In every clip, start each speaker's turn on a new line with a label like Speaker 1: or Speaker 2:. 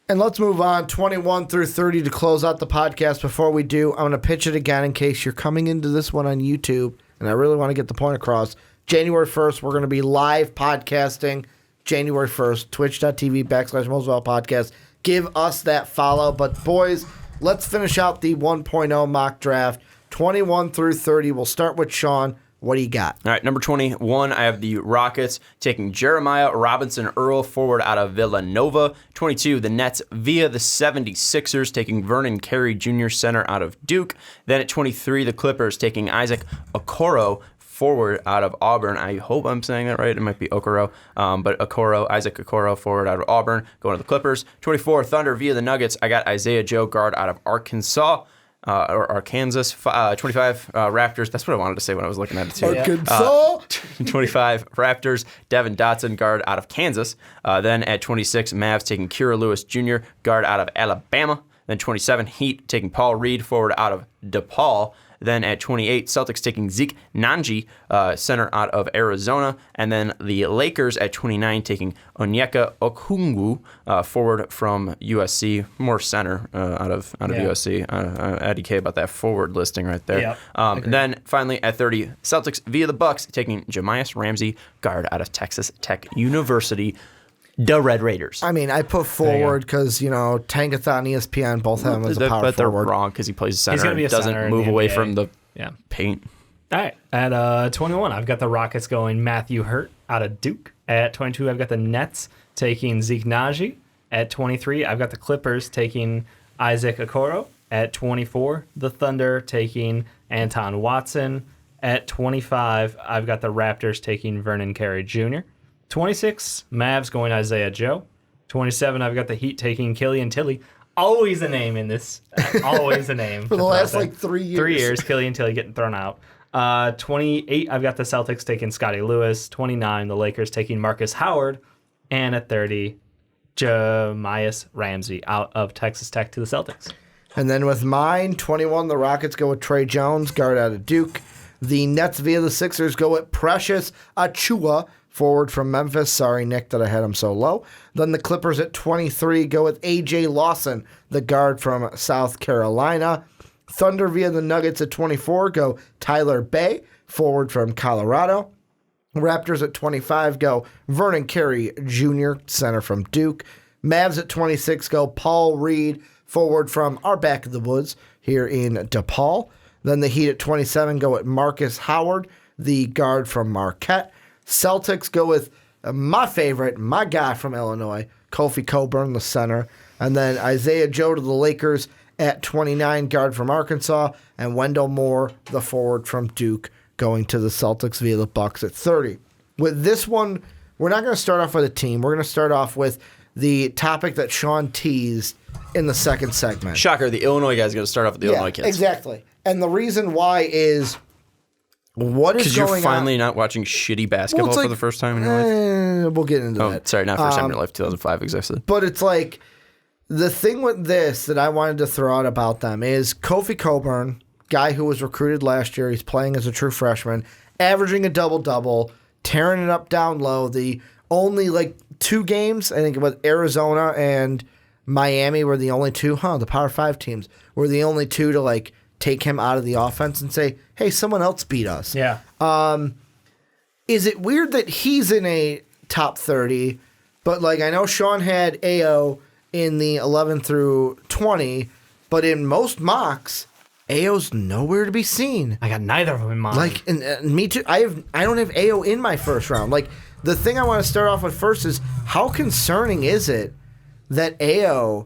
Speaker 1: And let's move on, 21 through 30 to close out the podcast. Before we do, I'm going to pitch it again in case you're coming into this one on YouTube, and I really want to get the point across. January 1st, we're going to be live podcasting. January 1st, twitch.tv/Moswell Podcast. Give us that follow. But, boys, let's finish out the 1.0 mock draft, 21 through 30. We'll start with Sean. What do you got?
Speaker 2: All right, number 21, I have the Rockets taking Jeremiah Robinson-Earl, forward out of Villanova. 22, the Nets via the 76ers taking Vernon Carey Jr., center out of Duke. Then at 23, the Clippers taking Isaac Okoro, forward out of Auburn. I hope I'm saying that right. It might be Okoro. But Isaac Okoro, forward out of Auburn, going to the Clippers. 24, Thunder via the Nuggets. I got Isaiah Joe, guard out of Arkansas. Or Arkansas. 25, Raptors. That's what I wanted to say when I was looking at it, too.
Speaker 1: Arkansas.
Speaker 2: 25, Raptors. Devin Dotson, guard out of Kansas. Then at 26, Mavs taking Kira Lewis Jr., guard out of Alabama. Then 27, Heat taking Paul Reed, forward out of DePaul. Then at 28, Celtics taking Zeke Nanji, center out of Arizona. And then the Lakers at 29 taking Onyeka Okungwu, forward from USC, more center out of USC. IDK about that forward listing right there.
Speaker 3: Yep.
Speaker 2: And then finally at 30, Celtics via the Bucks taking Jamias Ramsey, guard out of Texas Tech University. The Red Raiders.
Speaker 1: I mean, I put forward because, Tankathon and ESPN both have him as a power
Speaker 2: but they're
Speaker 1: forward.
Speaker 2: wrong because he plays center.
Speaker 3: He's going to be a
Speaker 2: doesn't
Speaker 3: center
Speaker 2: move
Speaker 3: in the
Speaker 2: away
Speaker 3: NBA.
Speaker 2: from the paint.
Speaker 3: All right. At 21, I've got the Rockets going Matthew Hurt out of Duke. At 22, I've got the Nets taking Zeke Naji. At 23, I've got the Clippers taking Isaac Okoro. At 24, the Thunder taking Anton Watson. At 25, I've got the Raptors taking Vernon Carey Jr. 26, Mavs going Isaiah Joe. 27, I've got the Heat taking Killian Tilly. Always a name in this. Always a name.
Speaker 1: For the last, 3 years.
Speaker 3: 3 years, Killian Tilly getting thrown out. 28, I've got the Celtics taking Scotty Lewis. 29, the Lakers taking Marcus Howard. And at 30, Jamias Ramsey out of Texas Tech to the Celtics.
Speaker 1: And then with mine, 21, the Rockets go with Trey Jones, guard out of Duke. The Nets via the Sixers go with Precious Achiuwa, forward from Memphis. Sorry, Nick, that I had him so low. Then the Clippers at 23 go with A.J. Lawson, the guard from South Carolina. Thunder via the Nuggets at 24 go Tyler Bay, forward from Colorado. Raptors at 25 go Vernon Carey Jr., center from Duke. Mavs at 26 go Paul Reed, forward from our back of the woods here in DePaul. Then the Heat at 27 go at Marcus Howard, the guard from Marquette. Celtics go with my favorite, my guy from Illinois, Kofi Cockburn, the center. And then Isaiah Joe to the Lakers at 29, guard from Arkansas. And Wendell Moore, the forward from Duke, going to the Celtics via the Bucks at 30. With this one, we're not going to start off with a team. We're going to start off with the topic that Sean teased in the second segment.
Speaker 2: Shocker, the Illinois guy's going to start off with the Illinois kids.
Speaker 1: Exactly. And the reason why is... what is going on?
Speaker 2: Because you're finally not watching shitty basketball for the first time in your life?
Speaker 1: We'll get into that.
Speaker 2: Sorry, not first time in your life. 2005 existed.
Speaker 1: But it's like, the thing with this that I wanted to throw out about them is Kofi Cockburn, guy who was recruited last year, he's playing as a true freshman, averaging a double-double, tearing it up down low. The only, 2 games, I think with Arizona and Miami were the only two, the Power 5 teams, were the only two to, take him out of the offense and say, hey, someone else beat us.
Speaker 3: Yeah.
Speaker 1: Is it weird that he's in a top 30, but I know Sean had AO in the 11 through 20, but in most mocks, AO's nowhere to be seen.
Speaker 3: I got neither of them in mind.
Speaker 1: And me too. I don't have AO in my first round. The thing I want to start off with first is how concerning is it that AO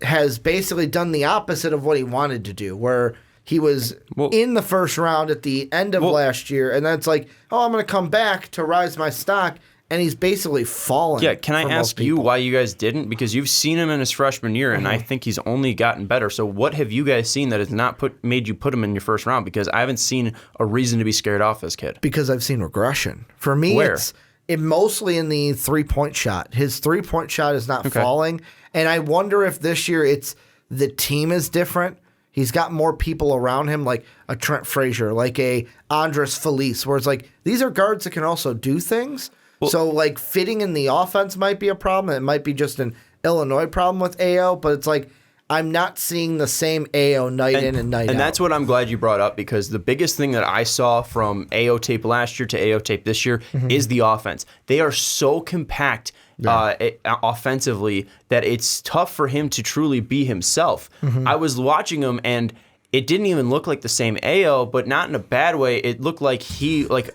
Speaker 1: has basically done the opposite of what he wanted to do, where he was in the first round at the end of last year, and then it's I'm going to come back to rise my stock, and he's basically fallen.
Speaker 2: Yeah, can I ask you why you guys didn't? Because you've seen him in his freshman year, and I think he's only gotten better. So what have you guys seen that has not made you put him in your first round? Because I haven't seen a reason to be scared off this kid.
Speaker 1: Because I've seen regression. For me,
Speaker 2: Where?
Speaker 1: it's mostly in the three-point shot. His three-point shot is not falling, and I wonder if this year it's the team is different. He's got more people around him, like a Trent Frazier, like a Andres Felice, where it's these are guards that can also do things. So, fitting in the offense might be a problem. It might be just an Illinois problem with AO, but it's like I'm not seeing the same AO night in and night out.
Speaker 2: And that's what I'm glad you brought up, because the biggest thing that I saw from AO tape last year to AO tape this year is the offense. They are so compact offensively that it's tough for him to truly be himself. I was watching him, and it didn't even look like the same AO, but not in a bad way. It looked like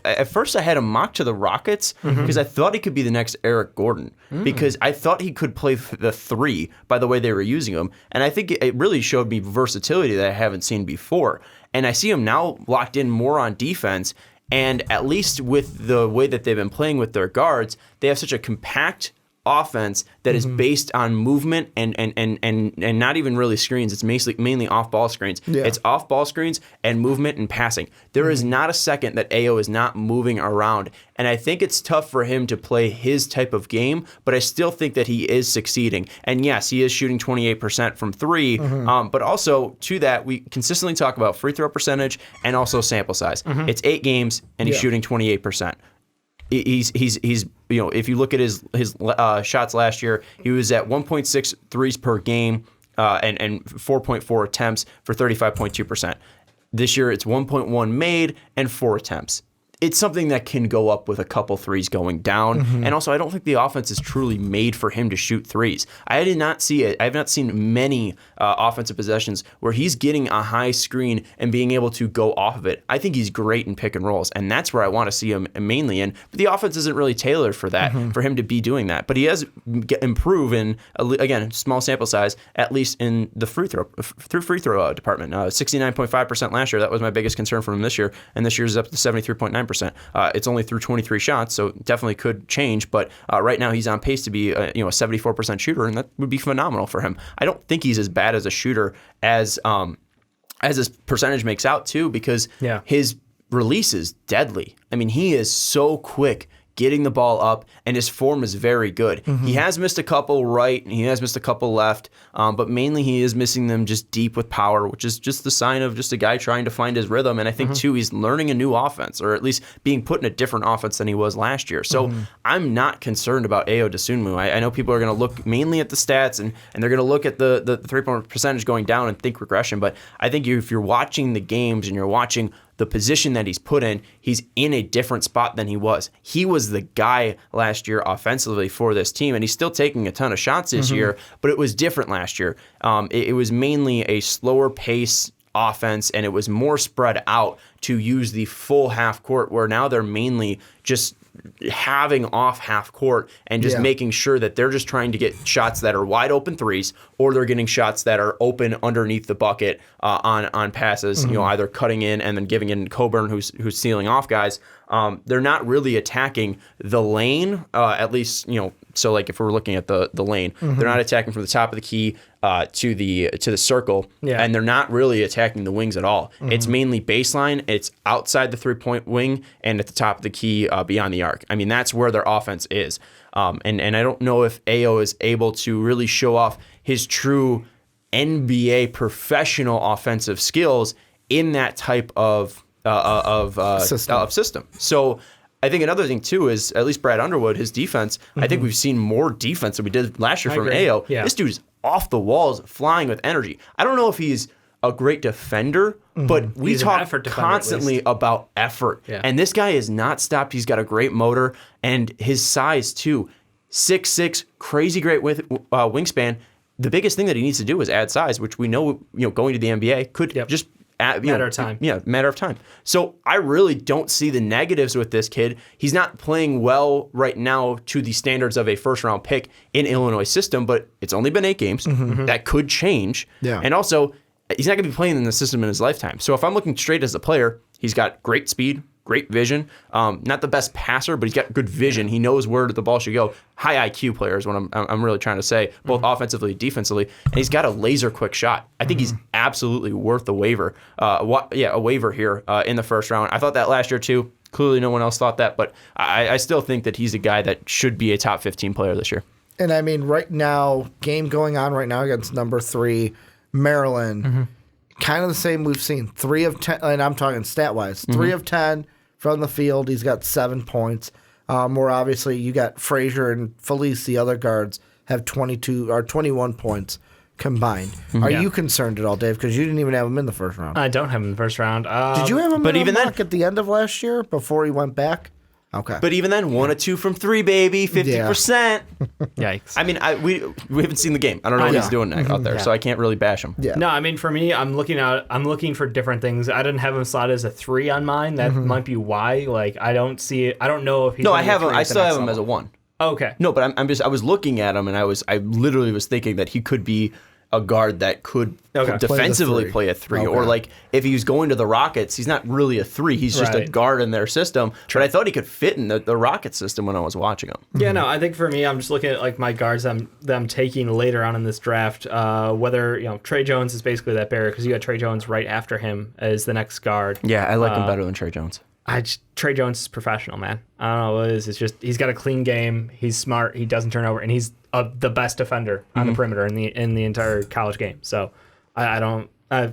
Speaker 2: at first I had him mocked to the Rockets because I thought he could be the next Eric Gordon, because I thought he could play the 3 by the way they were using him. And I think it really showed me versatility that I haven't seen before. And I see him now locked in more on defense. And at least with the way that they've been playing with their guards, they have such a compact offense that is based on movement and not even really screens. It's mainly off-ball screens. Yeah. It's off-ball screens and movement and passing. There is not a second that AO is not moving around. And I think it's tough for him to play his type of game, but I still think that he is succeeding. And yes, he is shooting 28% from 3, but also to that, we consistently talk about free throw percentage and also sample size. It's 8 games, and he's shooting 28%. He's if you look at his shots last year, he was at 1.6 threes per game and 4.4 attempts for 35.2%. This year it's 1.1 made and 4 attempts. It's something that can go up with a couple threes going down. And also, I don't think the offense is truly made for him to shoot threes. I did not see it. I have not seen many offensive possessions where he's getting a high screen and being able to go off of it. I think he's great in pick and rolls, and that's where I want to see him mainly in. But the offense isn't really tailored for that, for him to be doing that. But he has improved in, again, small sample size, at least in the free throw department. 69.5% last year. That was my biggest concern for him this year, and this year's up to 73.9%. It's only through 23 shots, so definitely could change. But right now he's on pace to be a 74% shooter, and that would be phenomenal for him. I don't think he's as bad as a shooter as his percentage makes out too, because his release is deadly. I mean, he is so quick getting the ball up, and his form is very good. He has missed a couple right, and he has missed a couple left, but mainly he is missing them just deep with power, which is just the sign of just a guy trying to find his rhythm. And I think, too, he's learning a new offense, or at least being put in a different offense than he was last year. So I'm not concerned about Ayo Dosunmu. I know people are going to look mainly at the stats, and they're going to look at the three-point percentage going down and think regression, but I think if you're watching the games and you're watching the position that he's put in, he's in a different spot than he was. He was the guy last year offensively for this team, and he's still taking a ton of shots this year, but it was different last year. It was mainly a slower pace offense, and it was more spread out to use the full half court, where now they're mainly just having off half court and just making sure that they're just trying to get shots that are wide open threes, or they're getting shots that are open underneath the bucket on passes, either cutting in and then giving in Coburn, who's sealing off guys. They're not really attacking the lane, at least, so like if we're looking at the lane, they're not attacking from the top of the key to the circle, and they're not really attacking the wings at all. It's mainly baseline, it's outside the 3-point wing, and at the top of the key beyond the arc. I mean, that's where their offense is. And I don't know if Ayo is able to really show off his true NBA professional offensive skills in that type of system. So I think another thing too is, at least Brad Underwood, his defense, I think we've seen more defense than we did last year from Ayo. This dude's off the walls, flying with energy. I don't know if he's a great defender, but we talk constantly about effort. And this guy is not stopped. He's got a great motor, and his size too. 6'6", crazy great with wingspan. The biggest thing that he needs to do is add size, which we know, going to the NBA could just
Speaker 3: matter of time.
Speaker 2: Yeah, matter of time. So I really don't see the negatives with this kid. He's not playing well right now to the standards of a first-round pick in Illinois system, but it's only been 8 games. That could change. And also, he's not going to be playing in the system in his lifetime. So if I'm looking straight as a player, he's got great speed, great vision. Not the best passer, but he's got good vision. He knows where the ball should go. High IQ player is what I'm really trying to say, both offensively and defensively. And he's got a laser quick shot. I think he's absolutely worth the waiver. A waiver here in the first round. I thought that last year too. Clearly no one else thought that, but I still think that he's a guy that should be a top 15 player this year.
Speaker 1: And I mean, right now, game going on right now against number 3, Maryland. Kind of the same we've seen. 3 of 10, and I'm talking stat-wise. 3 of 10 from the field. He's got 7 points. More obviously, you got Frazier and Felice, the other guards, have 22 or 21 points combined. Are you concerned at all, Dave? Because you didn't even have him in the first round.
Speaker 3: I don't have him in the first round.
Speaker 1: Did you have him
Speaker 2: but
Speaker 1: in
Speaker 2: even
Speaker 1: a
Speaker 2: then-
Speaker 1: mock at the end of last year before he went back? Okay.
Speaker 2: But even then, 1 or 2 from 3, baby, 50%.
Speaker 3: Yikes.
Speaker 2: I mean, we haven't seen the game. I don't know what he's doing out there, so I can't really bash him.
Speaker 1: Yeah.
Speaker 3: No, I mean, for me, I'm looking for different things. I didn't have him slotted as a 3 on mine. That might be why. Like, I don't see it. I don't know if he's.
Speaker 2: No,
Speaker 3: gonna
Speaker 2: I
Speaker 3: be
Speaker 2: have him.
Speaker 3: 3
Speaker 2: I
Speaker 3: at the
Speaker 2: still
Speaker 3: next
Speaker 2: have him as a
Speaker 3: level.
Speaker 2: 1.
Speaker 3: Okay.
Speaker 2: No, but I was looking at him, and I literally was thinking that he could be a guard that could defensively play a 3. Or like if he was going to the Rockets, he's not really a 3. He's just a guard in their system. But I thought he could fit in the Rockets system when I was watching him.
Speaker 3: Yeah, no, I think for me, I'm just looking at like my guards that I'm taking later on in this draft. Whether Trey Jones is basically that barrier because you got Trey Jones right after him as the next guard.
Speaker 2: Yeah, I like him better than Trey Jones.
Speaker 3: Trey Jones is professional, man. I don't know what it is. It's just he's got a clean game. He's smart. He doesn't turn over, and he's the best defender on the perimeter in the entire college game. So I don't.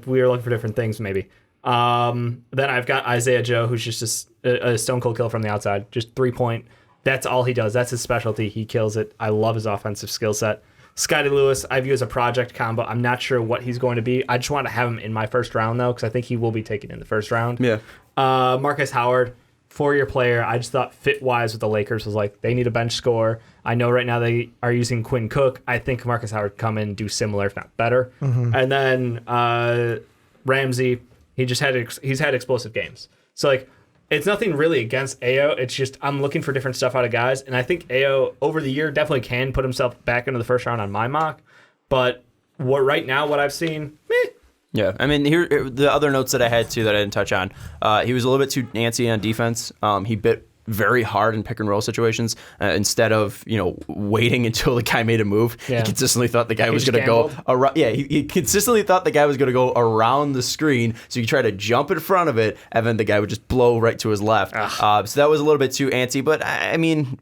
Speaker 3: We were looking for different things, maybe. Then I've got Isaiah Joe, who's just a stone cold kill from the outside, just 3-point. That's all he does. That's his specialty. He kills it. I love his offensive skill set. Scotty Lewis, I view as a project combo. I'm not sure what he's going to be. I just want to have him in my first round, though, because I think he will be taken in the first round.
Speaker 2: Yeah.
Speaker 3: Marcus Howard, 4-year player. I just thought fit-wise with the Lakers was like, they need a bench scorer. I know right now they are using Quinn Cook. I think Marcus Howard come in and do similar, if not better. And then Ramsey, he's had explosive games. So, like, it's nothing really against Ayo. It's just I'm looking for different stuff out of guys. And I think Ayo, over the year, definitely can put himself back into the first round on my mock. But what I've seen, meh.
Speaker 2: Yeah, I mean, here the other notes that I had too that I didn't touch on. He was a little bit too antsy on defense. He bit very hard in pick and roll situations instead of waiting until the guy made a move.
Speaker 3: Yeah.
Speaker 2: He consistently thought the guy was going to go around. Yeah, he consistently thought the guy was going to go around the screen, so you try to jump in front of it, and then the guy would just blow right to his left. So that was a little bit too antsy, but I mean.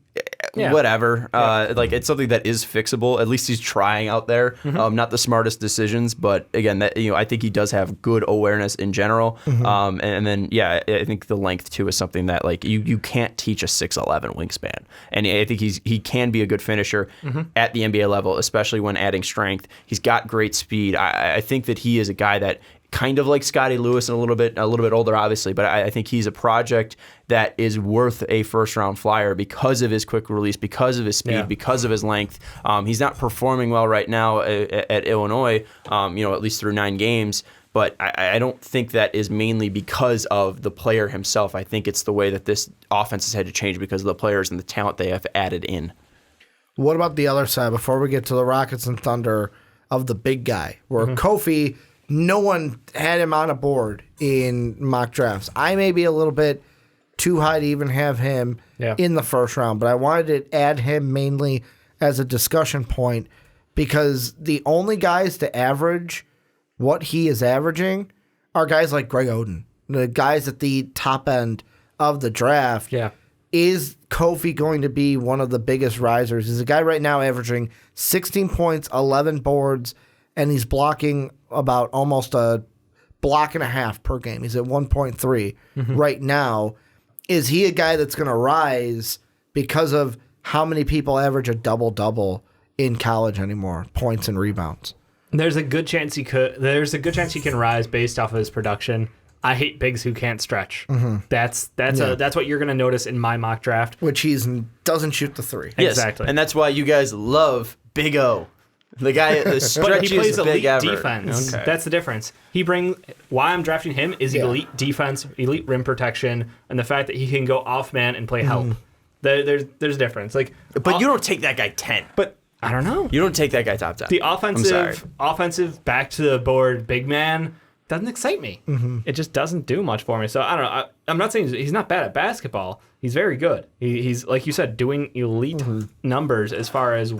Speaker 2: Yeah. Whatever. Like it's something that is fixable. At least he's trying out there. Not the smartest decisions, but again, that I think he does have good awareness in general. And then I think the length too is something that like you can't teach a 6'11" wingspan. And I think he can be a good finisher at the NBA level, especially when adding strength. He's got great speed. I think that he is a guy that kind of like Scotty Lewis and a little bit older, obviously, but I think he's a project that is worth a first-round flyer because of his quick release, because of his speed, because of his length. He's not performing well right now at Illinois, at least through 9 games, but I don't think that is mainly because of the player himself. I think it's the way that this offense has had to change because of the players and the talent they have added in.
Speaker 1: What about the other side, before we get to the Rockets and Thunder, of the big guy, where Kofi... No one had him on a board in mock drafts. I may be a little bit too high to even have him in the first round, but I wanted to add him mainly as a discussion point because the only guys to average what he is averaging are guys like Greg Oden, the guys at the top end of the draft.
Speaker 3: Yeah.
Speaker 1: Is Kofi going to be one of the biggest risers? He's a guy right now averaging 16 points, 11 boards, and he's blocking about almost a block and a half per game. He's at 1.3 right now. Is he a guy that's going to rise because of how many people average a double-double in college anymore, points and rebounds?
Speaker 3: There's a good chance he could. There's a good chance he can rise based off of his production. I hate bigs who can't stretch. That's what you're going to notice in my mock draft.
Speaker 1: Which he doesn't shoot the 3.
Speaker 2: Yes,
Speaker 3: Exactly.
Speaker 2: and that's why you guys love Big O. The guy, the stretchiest
Speaker 3: But he plays
Speaker 2: big
Speaker 3: elite
Speaker 2: ever.
Speaker 3: defense.
Speaker 2: Okay.
Speaker 3: That's the difference. Why I'm drafting him is elite defense, elite rim protection, and the fact that he can go off man and play help. There's a difference. Like,
Speaker 2: But you don't take that guy 10.
Speaker 3: But I don't know.
Speaker 2: You don't take that guy top 10.
Speaker 3: The offensive back to the board big man doesn't excite me. It just doesn't do much for me. So I don't know. I'm not saying he's not bad at basketball. He's very good. He's like you said, doing elite numbers as far as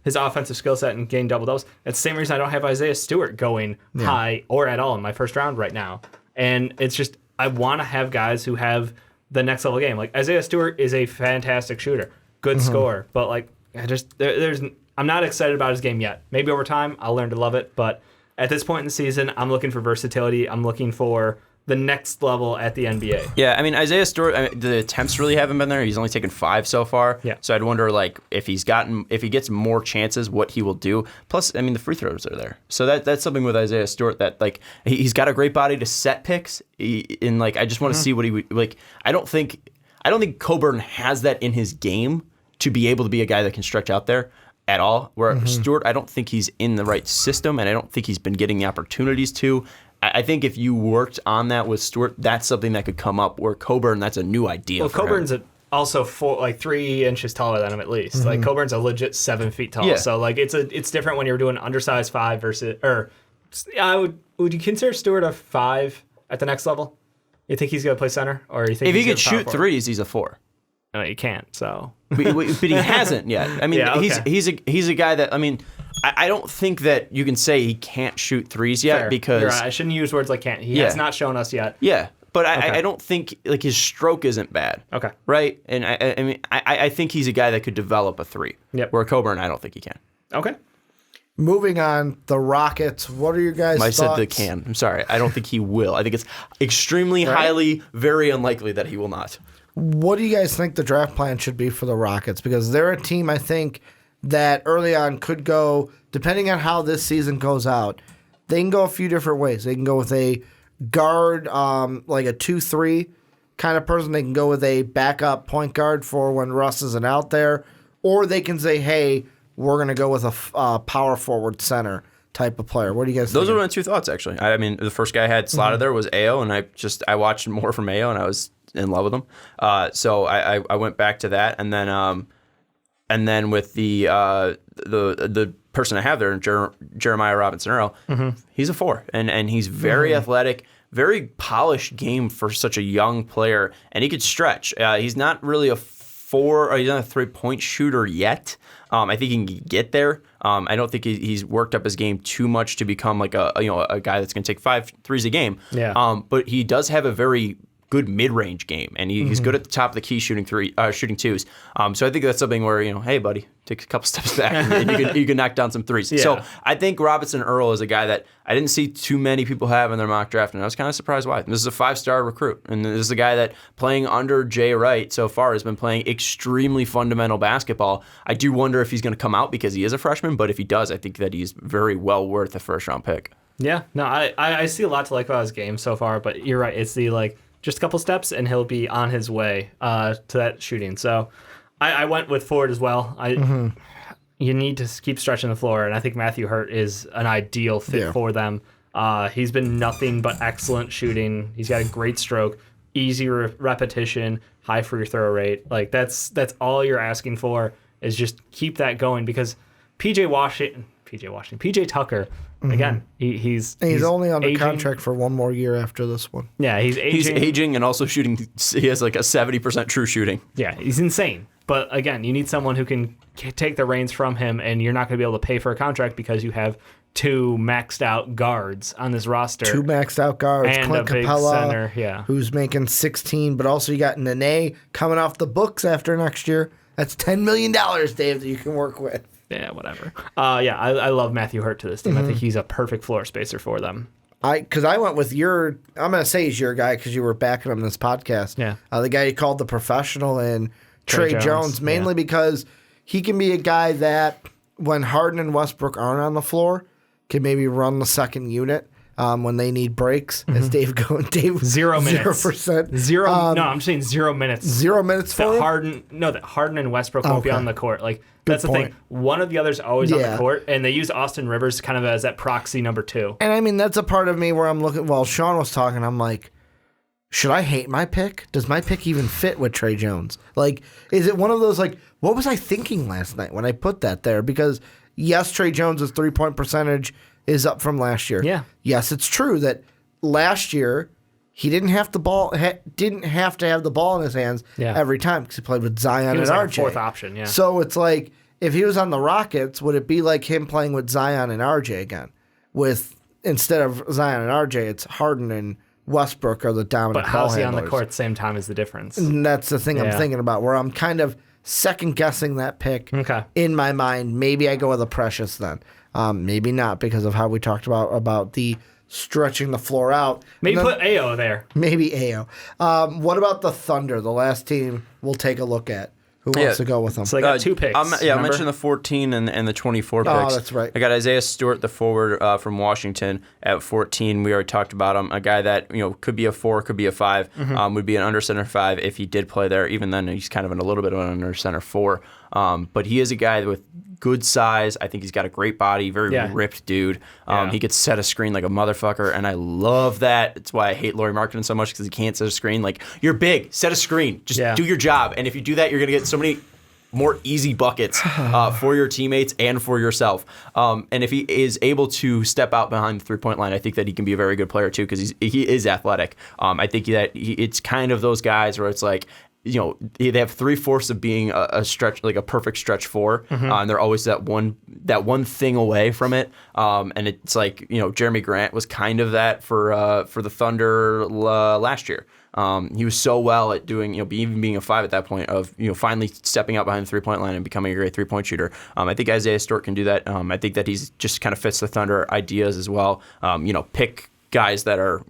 Speaker 3: his offensive skill set and getting double doubles. That's the same reason I don't have Isaiah Stewart going high or at all in my first round right now. And it's just I want to have guys who have the next level game. Like Isaiah Stewart is a fantastic shooter, good scorer, but like I'm not excited about his game yet. Maybe over time I'll learn to love it, but at this point in the season, I'm looking for versatility. I'm looking for the next level at the NBA.
Speaker 2: Yeah, I mean, Isaiah Stewart, the attempts really haven't been there. He's only taken 5 so far.
Speaker 3: Yeah.
Speaker 2: So I'd wonder, like, if he gets more chances, what he will do. Plus, I mean, the free throws are there. So that's something with Isaiah Stewart that, like, he's got a great body to set picks. I just want to see what he would, like, I don't think Coburn has that in his game to be able to be a guy that can stretch out there at all. Where Stewart, I don't think he's in the right system, and I don't think he's been getting the opportunities to. I think if you worked on that with Stewart, that's something that could come up. Where Coburn, that's a new idea.
Speaker 3: Well,
Speaker 2: for
Speaker 3: Coburn's
Speaker 2: him.
Speaker 3: also 3 inches taller than him at least. Like Coburn's a legit 7 feet tall.
Speaker 2: Yeah.
Speaker 3: So like it's different when you're doing undersized 5 versus would you consider Stewart a 5 at the next level? You think he's gonna play center, or you think
Speaker 2: If he
Speaker 3: he's
Speaker 2: could
Speaker 3: gonna
Speaker 2: shoot
Speaker 3: power forward?
Speaker 2: threes, he's a 4.
Speaker 3: No, you can't. So
Speaker 2: but he hasn't yet. I mean,
Speaker 3: Yeah, okay.
Speaker 2: he's a guy that, I mean, I don't think that you can say he can't shoot threes yet.
Speaker 3: fair.
Speaker 2: Because
Speaker 3: You're right. I shouldn't use words like can't. He has not shown us yet.
Speaker 2: yeah, but
Speaker 3: Okay.
Speaker 2: I don't think, like, his stroke isn't bad.
Speaker 3: Okay.
Speaker 2: Right, and I mean, I think he's a guy that could develop a 3.
Speaker 3: Yep.
Speaker 2: Where Coburn, I don't think he can.
Speaker 3: Okay.
Speaker 1: Moving on, the Rockets. What are your guys'
Speaker 2: I
Speaker 1: thoughts?
Speaker 2: said the can. I'm sorry. I don't think he will. I think it's extremely highly, very unlikely that he will not.
Speaker 1: What do you guys think the draft plan should be for the Rockets? Because they're a team, I think, that early on could go, depending on how this season goes out, they can go a few different ways. They can go with a guard, like a 2-3 kind of person. They can go with a backup point guard for when Russ isn't out there. Or they can say, hey, we're going to go with a power forward center type of player. What do you guys think?
Speaker 2: Those are my 2 thoughts, actually. I mean, the first guy I had slotted there was Ayo, and I watched more from Ayo, and I was in love with him. So I went back to that, and then with the person I have there, Jeremiah Robinson Earl, he's a 4, and he's very athletic, very polished game for such a young player, and he could stretch. He's not really a 4, or he's not a 3-point shooter yet. I think he can get there. I don't think he's worked up his game too much to become like a guy that's going to take 5 threes a game.
Speaker 3: Yeah.
Speaker 2: But he does have a very good mid-range game, and he's good at the top of the key shooting 2s. So I think that's something where, hey, buddy, take a couple steps back, and you can knock down some 3s.
Speaker 3: Yeah.
Speaker 2: So I think Robinson Earl is a guy that I didn't see too many people have in their mock draft, and I was kind of surprised why. This is a 5-star recruit, and this is a guy that playing under Jay Wright so far has been playing extremely fundamental basketball. I do wonder if he's going to come out because he is a freshman, but if he does, I think that he's very well worth a first-round pick.
Speaker 3: Yeah. No, I see a lot to like about his game so far, but you're right. It's the just a couple steps, and he'll be on his way to that shooting. So I went with Ford as well. You need to keep stretching the floor, and I think Matthew Hurt is an ideal fit for them. He's been nothing but excellent shooting. He's got a great stroke, easy repetition, high free throw rate. Like that's all you're asking for is just keep that going, because PJ Tucker, again, he's
Speaker 1: only under
Speaker 3: aging.
Speaker 1: contract for one more year after this one.
Speaker 3: Yeah, he's aging.
Speaker 2: He's aging and also shooting. He has like a 70% true shooting.
Speaker 3: Yeah, he's insane. But again, you need someone who can take the reins from him, and you're not going to be able to pay for a contract because you have 2 maxed out guards on this roster.
Speaker 1: 2 maxed out guards.
Speaker 3: And
Speaker 1: Clint
Speaker 3: a big
Speaker 1: Capella,
Speaker 3: center,
Speaker 1: who's making 16, but also you got Nene coming off the books after next year. That's $10 million, Dave, that you can work with.
Speaker 3: Yeah, whatever. I love Matthew Hurt to this team. I think he's a perfect floor spacer for them.
Speaker 1: Because I went with I'm going to say he's your guy because you were backing him this podcast.
Speaker 3: Yeah.
Speaker 1: The guy you called the professional and Trey Jones, mainly
Speaker 3: yeah.
Speaker 1: because he can be a guy that when Harden and Westbrook aren't on the floor, can maybe run the second unit when they need breaks. As Dave
Speaker 3: 0 minutes.
Speaker 1: 0%.
Speaker 3: No, I'm saying 0 minutes.
Speaker 1: 0 minutes for him?
Speaker 3: That Harden and Westbrook won't be on the court. Like that's the
Speaker 1: point.
Speaker 3: thing. One of the other's always on the court, and they use Austin Rivers kind of as that proxy number 2.
Speaker 1: And I mean, that's a part of me where I'm looking, while Sean was talking, I'm like, should I hate my pick? Does my pick even fit with Trey Jones? Like, is it one of those, like, what was I thinking last night when I put that there? Because, yes, Trey Jones' 3-point percentage is up from last year.
Speaker 3: Yeah.
Speaker 1: Yes, it's true that last year he didn't have to have the ball in his hands every time because he played with Zion
Speaker 3: He was
Speaker 1: and
Speaker 3: like
Speaker 1: RJ.
Speaker 3: a 4th option, yeah.
Speaker 1: So it's like, if he was on the Rockets, would it be like him playing with Zion and RJ again? Instead of Zion and RJ, it's Harden and Westbrook are the dominant
Speaker 3: But
Speaker 1: ball
Speaker 3: how's he on the
Speaker 1: handlers.
Speaker 3: court at the same time is the difference.
Speaker 1: And that's the thing I'm thinking about, where I'm kind of second-guessing that pick in my mind. Maybe I go with a Precious then. Maybe not because of how we talked about the stretching the floor out.
Speaker 3: Maybe
Speaker 1: And then-
Speaker 3: put AO there.
Speaker 1: Maybe AO. What about the Thunder, the last team we'll take a look at? Who wants to go with them?
Speaker 3: So they got 2 picks.
Speaker 2: I
Speaker 3: remember?
Speaker 2: mentioned the 14 and the 24 picks.
Speaker 1: Oh, that's right.
Speaker 2: I got Isaiah Stewart, the forward from Washington, at 14. We already talked about him. A guy that could be a 4, could be a 5, would be an under center 5 if he did play there. Even then, he's kind of in a little bit of an under center 4. But he is a guy with good size. I think he's got a great body, very ripped dude. He could set a screen like a motherfucker, and I love that. It's why I hate Lauri Markkanen so much, because he can't set a screen. Like, you're big, set a screen. Just do your job. And if you do that, you're going to get so many more easy buckets for your teammates and for yourself. And if he is able to step out behind the three-point line, I think that he can be a very good player too, because he is athletic. I think that it's kind of those guys where it's like, they have 3/4 of being a stretch, like a perfect stretch 4, and they're always that one thing away from it. And it's like, Jeremy Grant was kind of that for the Thunder last year. He was so well at doing, even being a 5 at that point of, finally stepping out behind the three-point line and becoming a great three-point shooter. I think Isaiah Stewart can do that. I think that he's just kind of fits the Thunder ideas as well. Pick guys that are,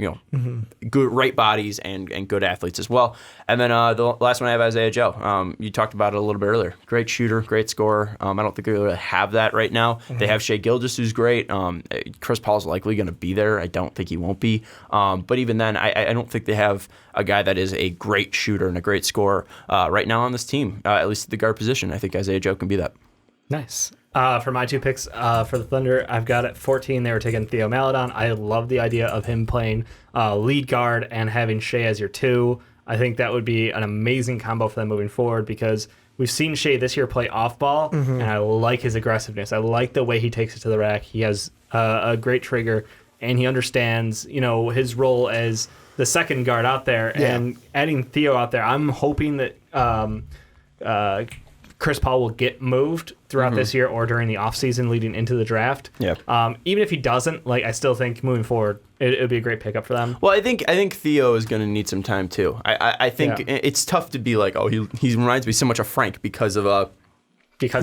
Speaker 2: good, right bodies and good athletes as well. And then the last one I have, Isaiah Joe. You talked about it a little bit earlier. Great shooter, great scorer. I don't think they really have that right now. They have Shai Gilgeous, who's great. Chris Paul's likely going to be there. I don't think he won't be. But even then, I don't think they have a guy that is a great shooter and a great scorer right now on this team, at least at the guard position. I think Isaiah Joe can be that.
Speaker 3: Nice. For my 2 picks for the Thunder, I've got at 14, they were taking Theo Maledon. I love the idea of him playing lead guard and having Shai as your 2. I think that would be an amazing combo for them moving forward, because we've seen Shai this year play off ball, and I like his aggressiveness. I like the way he takes it to the rack. He has a great trigger, and he understands, his role as the second guard out there. Yeah. And adding Theo out there, I'm hoping that Chris Paul will get moved throughout this year or during the offseason leading into the draft.
Speaker 2: Yeah.
Speaker 3: Even if he doesn't, I still think moving forward, it would be a great pickup for them.
Speaker 2: Well, I think Theo is going to need some time too. I think it's tough to be like, oh, he reminds me so much of Frank because of the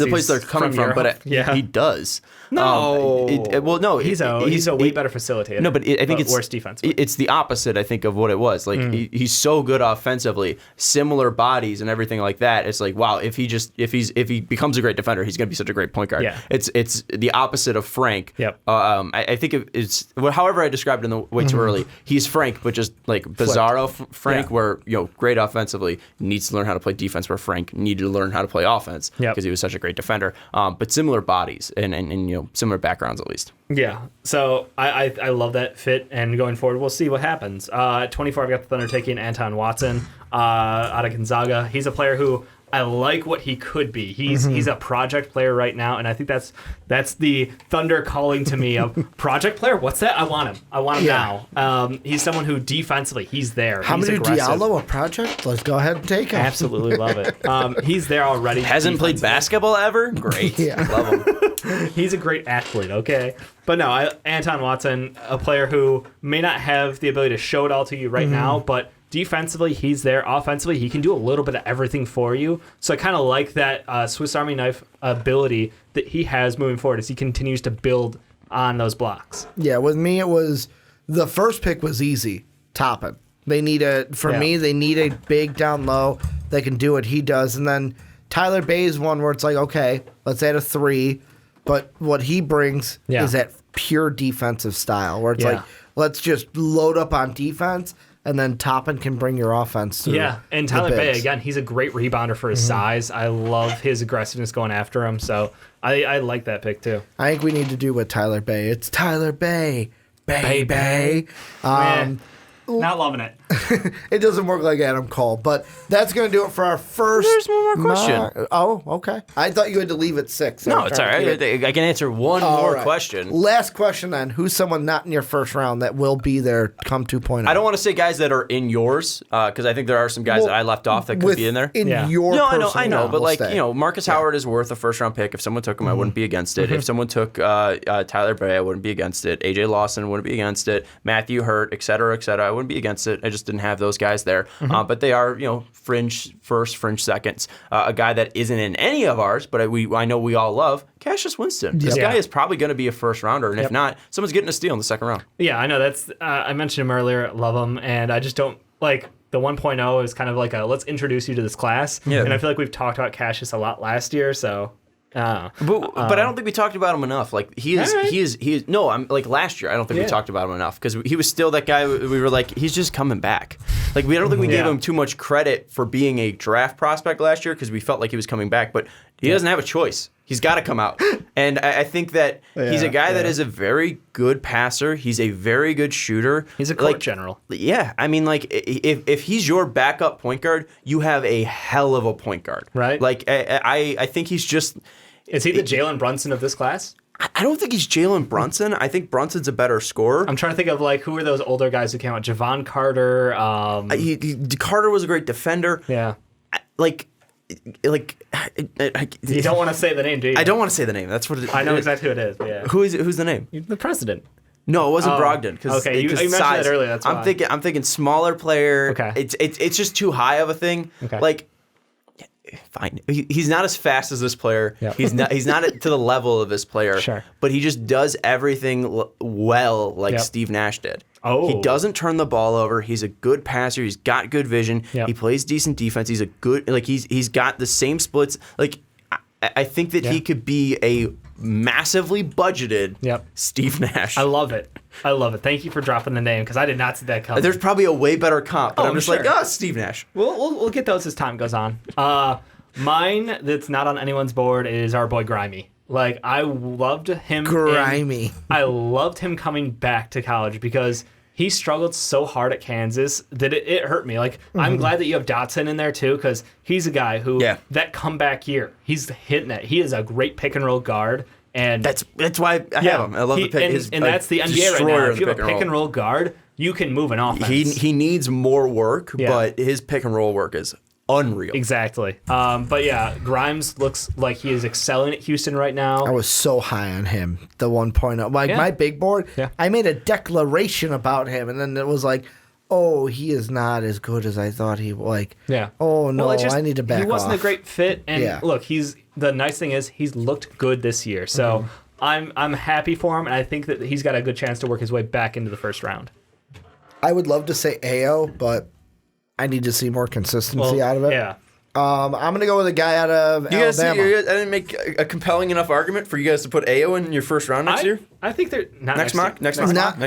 Speaker 2: place they're coming from, but he does.
Speaker 3: No,
Speaker 2: no,
Speaker 3: he's a way better facilitator.
Speaker 2: No, but I think it's
Speaker 3: worse defense.
Speaker 2: It's the opposite, I think, of what it was. Like he's so good offensively, similar bodies and everything like that. It's like, wow, if he becomes a great defender, he's going to be such a great point guard. Yeah. It's the opposite of Frank.
Speaker 3: Yep.
Speaker 2: I think it's however I described it way too early. He's Frank, but just like bizarro Frank, where great offensively, needs to learn how to play defense, where Frank needed to learn how to play offense because he was such a great defender. But similar bodies and similar backgrounds at least.
Speaker 3: Yeah. So I love that fit, and going forward, we'll see what happens. At 24, I've got the Thunder taking Anton Watson out of Gonzaga. He's a player who I like what he could be. He's a project player right now, and I think that's the Thunder calling to me of project player. What's that? I want him now. He's someone who defensively, he's there.
Speaker 1: Hamidou Diallo, a project? Let's go ahead and take him.
Speaker 3: Absolutely love it. He's there already.
Speaker 2: Hasn't played basketball ever? Great. Love him.
Speaker 3: He's a great athlete, okay? But no, Anton Watson, a player who may not have the ability to show it all to you right now, but defensively, he's there. Offensively, he can do a little bit of everything for you. So I kind of like that Swiss Army knife ability that he has moving forward as he continues to build on those blocks.
Speaker 1: Yeah, with me, it was the first pick was easy. Toppin. They need they need a big down low that can do what he does. And then Tyler Bay is one where it's like, okay, let's add a 3. But what he brings is that pure defensive style where it's like, let's just load up on defense, and then Toppin can bring your offense through.
Speaker 3: Yeah, and Tyler Bay, again, he's a great rebounder for his size. I love his aggressiveness going after him, so I like that pick too.
Speaker 1: I think we need to do with Tyler Bay. It's Tyler Bay. Bay.
Speaker 3: Not loving it.
Speaker 1: It doesn't work like Adam Cole, but that's going to do it for our first.
Speaker 2: There's one more question.
Speaker 1: Oh, okay. I thought you had to leave at 6.
Speaker 2: No, it's all right. I can answer one more question.
Speaker 1: Last question then. Who's someone not in your first round that will be there come 2.0?
Speaker 2: I don't want to say guys that are in yours because I think there are some guys that I left off that could be in there. I know, but like Marcus Howard is worth a first round pick. If someone took him, I wouldn't be against it. If someone took Tyler Bay, I wouldn't be against it. AJ Lawson wouldn't be against it. Matthew Hurt, et cetera, I wouldn't be against it. I just didn't have those guys there. But they are, fringe first, fringe seconds. A guy that isn't in any of ours, but I know we all love, Cassius Winston. This guy is probably going to be a first rounder, and if not, someone's getting a steal in the second round.
Speaker 3: Yeah, I know. That's I mentioned him earlier. Love him, and I just don't like the 1.0 is kind of like a let's introduce you to this class. Yeah. And I feel like we've talked about Cassius a lot last year, so.
Speaker 2: But I don't think we talked about him enough. Like he is. No, I'm like last year. I don't think we talked about him enough because he was still that guy. We were like, he's just coming back. Like I don't think we gave him too much credit for being a draft prospect last year because we felt like he was coming back. But he doesn't have a choice. He's got to come out. And I think that he's a guy that is a very good passer. He's a very good shooter.
Speaker 3: He's a court general.
Speaker 2: Yeah, I mean, like if he's your backup point guard, you have a hell of a point guard.
Speaker 3: Right.
Speaker 2: Like I think he's just.
Speaker 3: Is he the Jalen Brunson of this class?
Speaker 2: I don't think he's Jalen Brunson. I think Brunson's a better scorer.
Speaker 3: I'm trying to think of like who are those older guys who came out? Javon Carter.
Speaker 2: Carter was a great defender.
Speaker 3: Yeah.
Speaker 2: You
Speaker 3: don't want to say the name, do you?
Speaker 2: I don't want to say the name. That's what it is.
Speaker 3: I know exactly who it is. But yeah.
Speaker 2: Who's the name?
Speaker 3: The president.
Speaker 2: No, it wasn't Brogdon.
Speaker 3: Okay, you mentioned that earlier. That's why.
Speaker 2: I'm thinking smaller player.
Speaker 3: Okay.
Speaker 2: It's just too high of a thing.
Speaker 3: Okay.
Speaker 2: Like. Fine. He's not as fast as this player.
Speaker 3: Yep.
Speaker 2: He's not to the level of this player.
Speaker 3: Sure.
Speaker 2: But he just does everything well like Steve Nash did.
Speaker 3: Oh.
Speaker 2: He doesn't turn the ball over. He's a good passer. He's got good vision.
Speaker 3: Yep.
Speaker 2: He plays decent defense. He's a good he's got the same splits. Like I think that he could be a massively budgeted Steve Nash.
Speaker 3: I love it. Thank you for dropping the name because I did not see that coming.
Speaker 2: There's probably a way better comp, but I'm just
Speaker 3: sure.
Speaker 2: like, Steve Nash.
Speaker 3: We'll get those as time goes on. Mine that's not on anyone's board is our boy Grimy. Like I loved him.
Speaker 1: Grimy.
Speaker 3: I loved him coming back to college because he struggled so hard at Kansas that it hurt me. Like I'm glad that you have Dotson in there too because he's a guy who that comeback year he's hitting it. He is a great pick and roll guard. And
Speaker 2: that's why I have him. I love the pick.
Speaker 3: And that's the NBA right now. If you have a pick and roll guard, you can move an offense.
Speaker 2: He needs more work, but his pick and roll work is unreal.
Speaker 3: Exactly. But yeah, Grimes looks like he is excelling at Houston right now.
Speaker 1: I was so high on him, the 1.0. Like my big board, I made a declaration about him, and then it was like, oh, he is not as good as I thought he was. Like, oh, no, I need to back off.
Speaker 3: He wasn't a great fit, and look, the nice thing is he's looked good this year, so I'm happy for him, and I think that he's got a good chance to work his way back into the first round.
Speaker 1: I would love to say AO, but I need to see more consistency out of it.
Speaker 3: Yeah.
Speaker 1: I'm going to go with a guy out of Alabama.
Speaker 2: I didn't make a compelling enough argument for you guys to put AO in your first round next year?
Speaker 3: I think they're not
Speaker 2: next mock. Next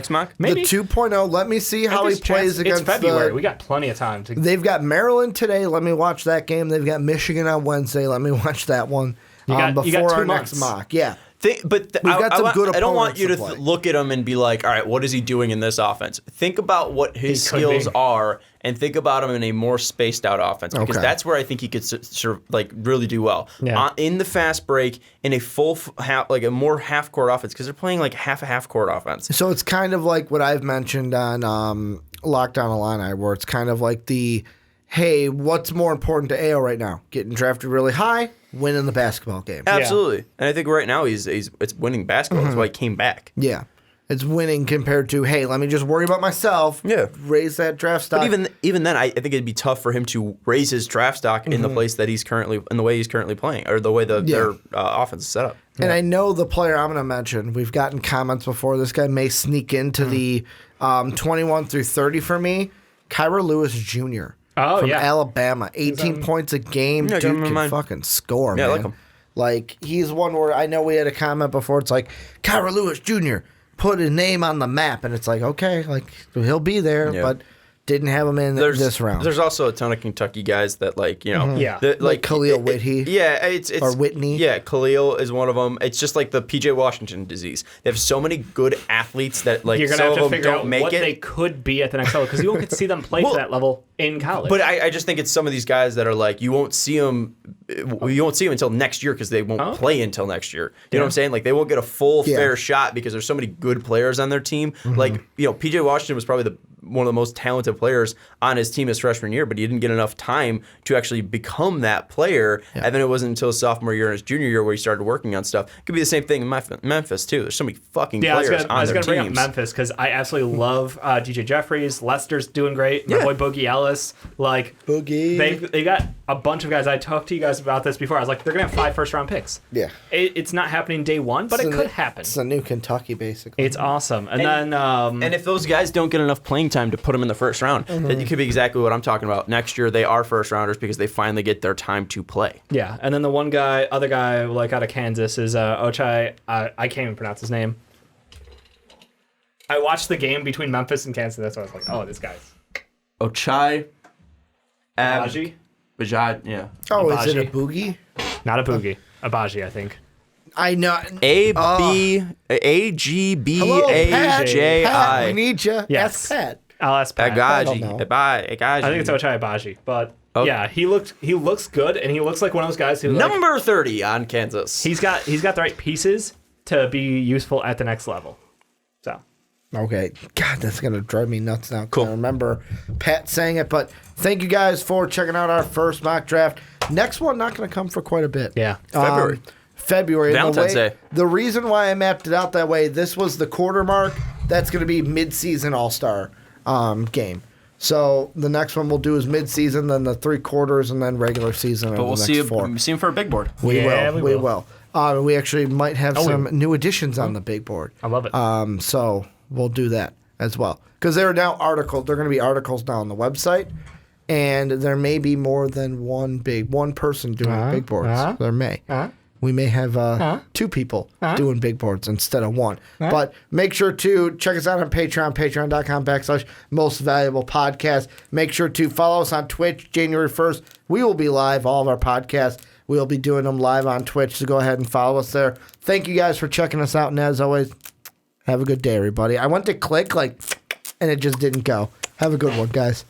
Speaker 2: mock.
Speaker 3: Maybe.
Speaker 1: The 2.0, let me see how he plays against
Speaker 3: It's February. We got plenty of time.
Speaker 1: They've got Maryland today. Let me watch that game. They've got Michigan on Wednesday. Let me watch that one before our next mock. Yeah.
Speaker 2: I don't want you to
Speaker 1: play.
Speaker 2: Look at him and be like, all right, what is he doing in this offense? Think about what his skills are and think about him in a more spaced out offense because that's where I think he could really do well.
Speaker 3: Yeah.
Speaker 2: In the fast break, in a full a more half court offense because they're playing like half a half court offense.
Speaker 1: So it's kind of like what I've mentioned on Lockdown Illini, where it's kind of like hey, what's more important to AO right now? Getting drafted really high, winning the basketball game.
Speaker 2: Absolutely. And I think right now it's winning basketball. That's why he came back.
Speaker 1: Yeah. It's winning compared to, hey, let me just worry about myself.
Speaker 2: Yeah.
Speaker 1: Raise that draft stock.
Speaker 2: But even then, I think it'd be tough for him to raise his draft stock in the place that in the way he's currently playing, or the way their offense is set up.
Speaker 1: And I know the player I'm going to mention, we've gotten comments before, this guy may sneak into the 21 through 30 for me, Kyra Lewis Jr. From Alabama, 18 points a game. Dude can fucking score, man.
Speaker 2: I like him.
Speaker 1: Like, he's one where I know we had a comment before. It's like, Kyra Lewis Jr., put his name on the map. And it's like, okay, like, he'll be there, but didn't have him in this round.
Speaker 2: There's also a ton of Kentucky guys that, like,
Speaker 1: like Khalil Whitney.
Speaker 2: It's
Speaker 1: or Whitney.
Speaker 2: Yeah, Khalil is one of them. It's just like the P.J. Washington disease. They have so many good athletes that, like,
Speaker 3: you're gonna
Speaker 2: some
Speaker 3: have to
Speaker 2: of them
Speaker 3: figure
Speaker 2: don't
Speaker 3: out
Speaker 2: make
Speaker 3: what
Speaker 2: it.
Speaker 3: they could be at the next level because you won't get to see them play to that level in college.
Speaker 2: But I just think it's some of these guys that are like, you won't see them you won't see them until next year because they won't play until next year. You know what I'm saying? Like they won't get a full fair shot because there's so many good players on their team. Like PJ Washington was probably one of the most talented players on his team his freshman year, but he didn't get enough time to actually become that player. Yeah. And then it wasn't until his sophomore year and his junior year where he started working on stuff. It could be the same thing in Memphis too. There's so many fucking players on their teams. I was going to bring up
Speaker 3: Memphis because I absolutely love DJ Jeffries. Lester's doing great. My boy Boogie Ellis. Like
Speaker 1: Boogie.
Speaker 3: They got a bunch of guys. I talked to you guys about this before. I was like, they're going to have 5 first-round picks.
Speaker 1: Yeah.
Speaker 3: It's not happening day one, but it could happen.
Speaker 1: It's a new Kentucky, basically.
Speaker 3: It's awesome. And then...
Speaker 2: and if those guys don't get enough playing time to put them in the first round, then it could be exactly what I'm talking about. Next year, they are first-rounders because they finally get their time to play.
Speaker 3: Yeah, and then the other guy, like out of Kansas is Ochai. I can't even pronounce his name. I watched the game between Memphis and Kansas. That's why I was like, oh, this guy's...
Speaker 2: Ochai...
Speaker 3: Abaji?
Speaker 2: Bajad, yeah.
Speaker 1: Oh,
Speaker 3: Abaji.
Speaker 1: is it a boogie?
Speaker 3: Not a boogie. Abaji, I think.
Speaker 1: I know.
Speaker 2: A-G-B-A-J-I.
Speaker 1: Pat, we need you.
Speaker 3: Yes.
Speaker 1: Ask Pat.
Speaker 3: I'll ask Pat.
Speaker 2: Agaji.
Speaker 3: I think it's Ochai Abaji, but yeah, he looks good, and he looks like one of those guys who
Speaker 2: number 30 on Kansas.
Speaker 3: He's got the right pieces to be useful at the next level. So.
Speaker 1: Okay. God, that's going to drive me nuts now.
Speaker 2: Cool.
Speaker 1: I remember Pat saying it, but thank you guys for checking out our first mock draft. Next one, not going to come for quite a bit.
Speaker 3: Yeah.
Speaker 1: February.
Speaker 2: Valentine's Day.
Speaker 1: The reason why I mapped it out that way, this was the quarter mark. That's going to be mid-season all-star game. So the next one we'll do is mid-season, then the 3 quarters, and then regular season.
Speaker 2: But we'll see him for a big board.
Speaker 1: We will. We actually might have some new additions on the big board.
Speaker 3: I love it.
Speaker 1: So we'll do that as well. Because there are now articles. There are going to be articles now on the website. And there may be more than one person doing big boards. There may. We may have 2 people doing big boards instead of 1. But make sure to check us out on Patreon, patreon.com/mostvaluablepodcast. Make sure to follow us on Twitch January 1st. We will be live, all of our podcasts. We'll be doing them live on Twitch, so go ahead and follow us there. Thank you guys for checking us out, and as always, have a good day, everybody. I went to click, and it just didn't go. Have a good one, guys.